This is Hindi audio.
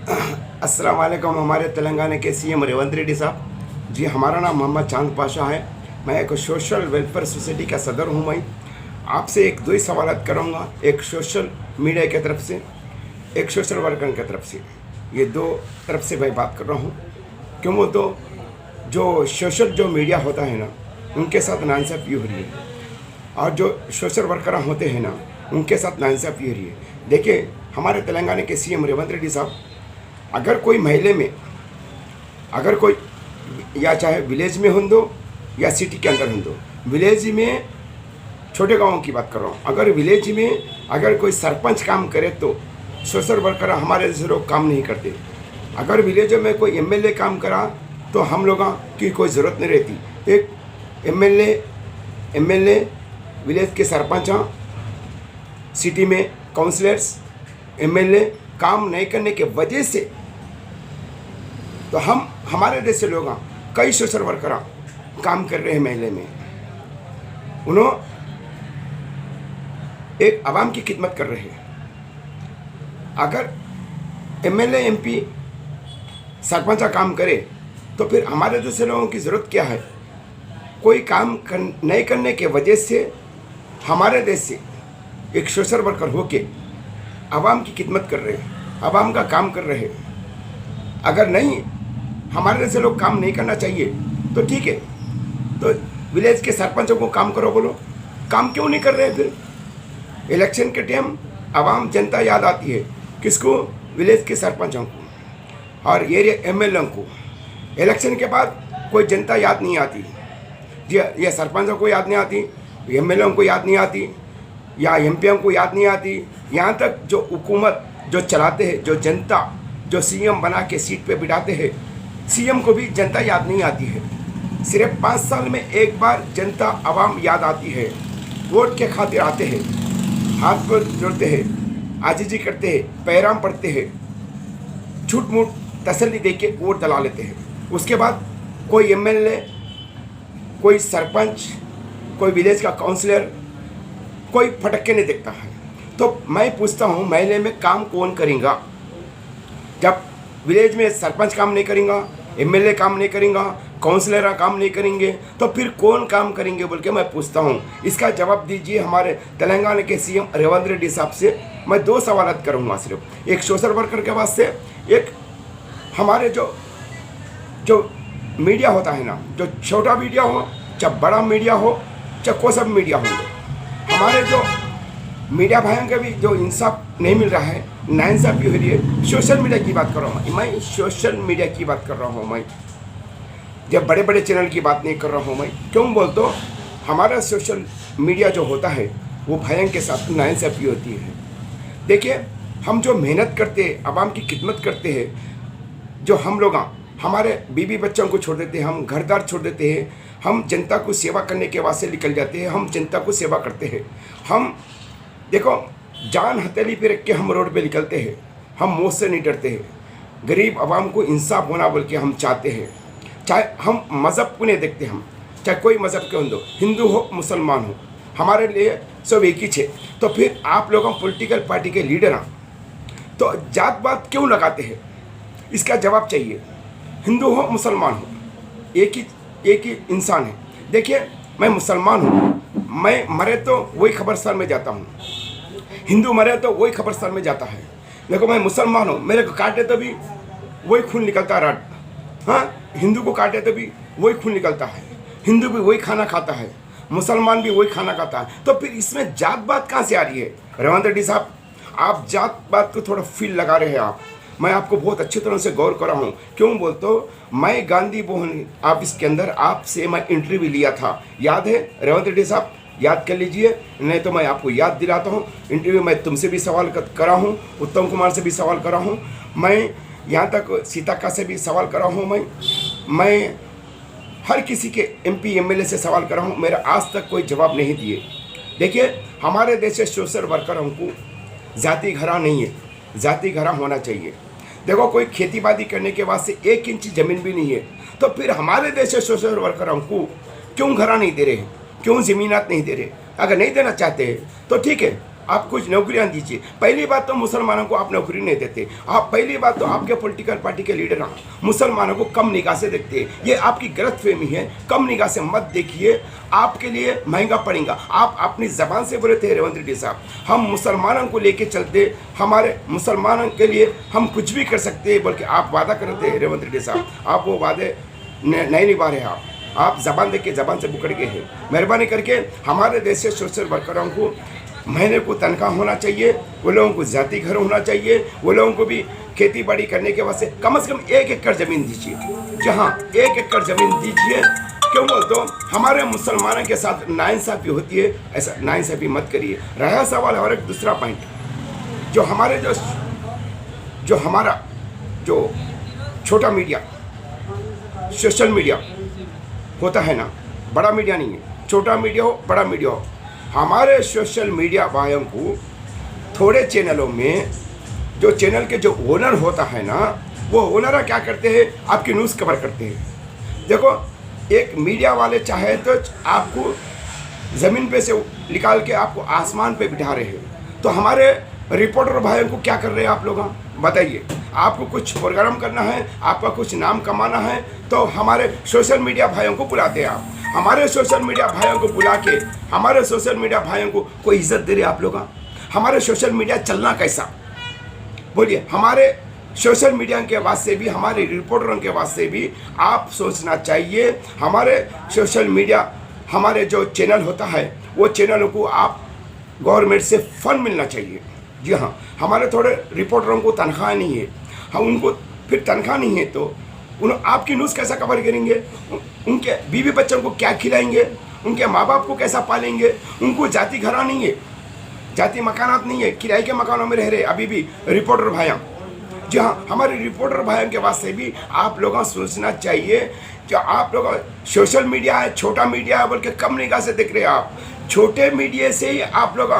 अस्सलाम वालेकुम। हमारे तेलंगाना के सीएम रेवंत रेड्डी साहब जी, हमारा नाम मोहम्मद चांद पाशा है। मैं एक सोशल वेलफेयर सोसाइटी का सदर हूँ। मैं आपसे एक दो ही सवाल करूँगा, एक सोशल मीडिया की तरफ से, एक सोशल वर्कर की तरफ से। ये दो तरफ से मैं बात कर रहा हूँ। क्यों वो तो जो सोशल जो मीडिया होता है ना, उनके साथ नाइंसाफ़ी हो रही है, और जो सोशल वर्कर होते हैं ना, उनके साथ नाइंसाफ़ी हो रही है। देखिए, हमारे तेलंगाना के सीएम रेवंत रेड्डी साहब, अगर कोई महल्ले में, अगर कोई, या चाहे विलेज में हो दो या सिटी के अंदर हो दो, विलेज में, छोटे गांवों की बात कर रहा हूँ, अगर विलेज में अगर कोई सरपंच काम करे तो सोशल वर्कर हमारे जैसे लोग काम नहीं करते। अगर विलेजों में कोई एमएलए काम करा तो हम लोगों की कोई ज़रूरत नहीं रहती। एक एमएलए विलेज के सरपंच, सिटी में काउंसलर्स, एमएलए काम नहीं करने के वजह से तो हमारे देश से लोग कई सोशल वर्कर काम कर रहे हैं महल्ले में। उन्होंने एक आवाम की खिदमत कर रहे हैं। अगर एमएलए एमपी सरपंच काम करे तो फिर हमारे देश से लोगों की ज़रूरत क्या है? कोई काम नहीं करने के वजह से हमारे देश से एक सोशल वर्कर होके आवाम की खिदमत कर रहे हैं, आवाम का काम कर रहे हैं। अगर नहीं, हमारे जैसे लोग काम नहीं करना चाहिए तो ठीक है, तो विलेज के सरपंचों को काम करो बोलो। काम क्यों नहीं कर रहे हैं? फिर इलेक्शन के टाइम आवाम जनता याद आती है किसको? विलेज के सरपंचों को और एरिया एमएलए को। इलेक्शन के बाद कोई जनता याद नहीं आती, ये सरपंचों को याद नहीं आती, एमएलए को याद नहीं आती, या एमपीओ को याद नहीं आती। यहाँ तक जो हुकूमत जो चलाते हैं, जो जनता जो सीएम बना के सीट पे बिठाते हैं, सीएम को भी जनता याद नहीं आती है। सिर्फ 5 साल में एक बार जनता आवाम याद आती है। वोट के खातिर आते हैं, हाथ पर जोड़ते हैं, आजीजी करते हैं, पैराम पढ़ते हैं, झूठ मूठ तसल्ली दे के वोट डला लेते हैं। उसके बाद कोई एमएलए, कोई सरपंच, कोई विलेज का काउंसलर, कोई फटके नहीं देखता है। तो मैं पूछता हूँ, महल्ले में काम कौन करेगा? जब विलेज में सरपंच काम नहीं करेगा, एमएलए काम नहीं करेगा, काउंसलर काम नहीं करेंगे, तो फिर कौन काम करेंगे बोल के मैं पूछता हूँ। इसका जवाब दीजिए हमारे तेलंगाना के सीएम रेवंत रेड्डी साहब से। मैं 2 सवाल करूँगा सिर्फ, एक सोशल वर्कर के वास्ते, एक हमारे जो मीडिया होता है ना, जो छोटा मीडिया हो चाहे बड़ा मीडिया हो चाहे कोई सब मीडिया हो, हमारे जो मीडिया भाइयों का भी जो इंसाफ नहीं मिल रहा है, नाइंसाफ़ी हो रही है। सोशल मीडिया की बात कर रहा हूँ मैं, सोशल मीडिया की बात कर रहा हूँ मैं, जब बड़े बड़े चैनल की बात नहीं कर रहा हूँ मैं। क्यों बोल तो हमारा सोशल मीडिया जो होता है वो भाइयों के साथ नाइंसाफ़ी होती है। देखिए, हम जो मेहनत करते हैं, आवाम की खिदमत करते हैं, जो हम लोग हमारे बीवी बच्चों को छोड़ देते हैं, हम घरदार छोड़ देते हैं, हम जनता को सेवा करने के वास्ते निकल जाते हैं, हम जनता को सेवा करते हैं। हम देखो, जान हथेली पे रख के हम रोड पे निकलते हैं, हम मौत से नहीं डरते हैं। गरीब आवाम को इंसाफ होना बोल के हम चाहते हैं। चाहे हम मज़हब को नहीं देखते, हम चाहे कोई मज़हब के हो, हिंदू हो मुसलमान हो, हमारे लिए सब एक ही है। तो फिर आप लोग पॉलिटिकल पार्टी के लीडर हैं तो जात पात क्यों लगाते हैं? इसका जवाब चाहिए। हिंदू हो मुसलमान हो, एक ही इंसान है। देखिए, मैं मुसलमान हूँ, मैं मरे तो वही कब्रिस्तान में जाता हूँ, हिंदू मरे तो वही कब्रिस्तान में जाता है। देखो, मैं मुसलमान हूँ, मेरे को काटे तो भी वही खून निकलता है रात, हाँ, हिंदू को काटे तो भी वही खून निकलता है, हिंदू भी वही खाना खाता है, मुसलमान भी वही खाना खाता है। तो फिर इसमें जात बात कहाँ से आ रही है? रेवंत रेड्डी साहब, आप जात बात को थोड़ा फील लगा रहे हैं आप। मैं आपको बहुत अच्छी तरह से गौर कर रहा हूँ। क्यों बोल तो मैं गांधी भवन ऑफिस के अंदर आपसे मैं इंटरव्यू लिया था, याद है रेवंत रेड्डी साहब? याद कर लीजिए, नहीं तो मैं आपको याद दिलाता हूँ। इंटरव्यू में तुमसे भी सवाल करा हूँ, उत्तम कुमार से भी सवाल करा हूँ, मैं यहाँ तक सीताका से भी सवाल करा हूँ, मैं हर किसी के एमपी एमएलए से सवाल करा हूँ। मेरा आज तक कोई जवाब नहीं दिए। देखिए, हमारे देश से सोशल वर्करों को जाति घरा नहीं है, जाति घरा होना चाहिए। देखो, कोई खेती बाड़ी करने के वास्ते 1 इंच ज़मीन भी नहीं है, तो फिर हमारे देश से सोशल वर्करों को क्यों घरा नहीं दे रहे, क्यों ज़मीनात नहीं दे रहे? अगर नहीं देना चाहते तो ठीक है, आप कुछ नौकरियां दीजिए। पहली बात तो मुसलमानों को आप नौकरी नहीं देते। आप पहली बात तो आपके पॉलिटिकल पार्टी के लीडर मुसलमानों को कम निगाह से देखते हैं। ये आपकी गलतफहमी है। कम निगाह से मत देखिए, आपके लिए महंगा पड़ेगा। आप अपनी ज़बान से बोले थे रेवंत रेड्डी साहब, हम मुसलमानों को लेके चलते, हमारे मुसलमानों के लिए हम कुछ भी कर सकते हैं, बल्कि आप वादा करते हैं रेवंत रेड्डी साहब, आप वो वादे नहीं निभा रहे। आप ज़बान देख के ज़बान से मुकर गए हैं। मेहरबानी करके हमारे देश से सोशल वर्करों को महीने को तनख्वाह होना चाहिए, वो लोगों को जाति घर होना चाहिए, वो लोगों को भी खेती बाड़ी करने के वास्ते कम से कम 1 एकड़ ज़मीन दीजिए। जहाँ 1 एकड़ ज़मीन दीजिए, क्यों बोल तो हमारे मुसलमानों के साथ नाइंसाफ़ी होती है, ऐसा नाइंसाफ़ी मत करिए। रहा सवाल और एक दूसरा पॉइंट, जो हमारे जो हमारा जो छोटा मीडिया सोशल मीडिया होता है ना, बड़ा मीडिया नहीं है, छोटा मीडिया हो बड़ा मीडिया हो, हमारे सोशल मीडिया भाइयों को थोड़े चैनलों में जो चैनल के जो ओनर होता है ना, वो ओनर क्या करते हैं, आपकी न्यूज़ कवर करते हैं। देखो, एक मीडिया वाले चाहे तो आपको ज़मीन पे से निकाल के आपको आसमान पे बिठा रहे हैं, तो हमारे रिपोर्टर भाइयों को क्या कर रहे हैं आप लोग, बताइए। आपको कुछ प्रोग्राम करना है, आपका कुछ नाम कमाना है, तो हमारे सोशल मीडिया भाइयों को बुलाते हैं आप। हमारे सोशल मीडिया भाइयों को बुला के हमारे सोशल मीडिया भाइयों को कोई इज्जत दे रहे आप लोग? हमारे सोशल मीडिया चलना कैसा, बोलिए। हमारे सोशल मीडिया के वास्ते भी, हमारे रिपोर्टरों के वास्ते भी आप सोचना चाहिए। हमारे सोशल मीडिया, हमारे जो चैनल होता है, वो चैनलों को आप गवर्नमेंट से फंड मिलना चाहिए। जी हाँ, हमारे थोड़े रिपोर्टरों को तनख्वाह नहीं है, हम उनको फिर तनख्वाह नहीं है तो आपकी न्यूज़ कैसा कवर करेंगे? उनके बीवी बच्चों को क्या खिलाएंगे? उनके माँ बाप को कैसा पालेंगे? उनको जाति घरा नहीं है, जाति मकानात नहीं है, किराए के मकानों में रह रहे अभी भी रिपोर्टर भाइयों। जी हाँ, हमारे रिपोर्टर भाइयों के वास्ते भी आप लोगों को सोचना चाहिए कि आप लोग सोशल मीडिया है, छोटा मीडिया है बोल के कम निगाह से देख रहे हैं। आप छोटे मीडिया से ही आप लोग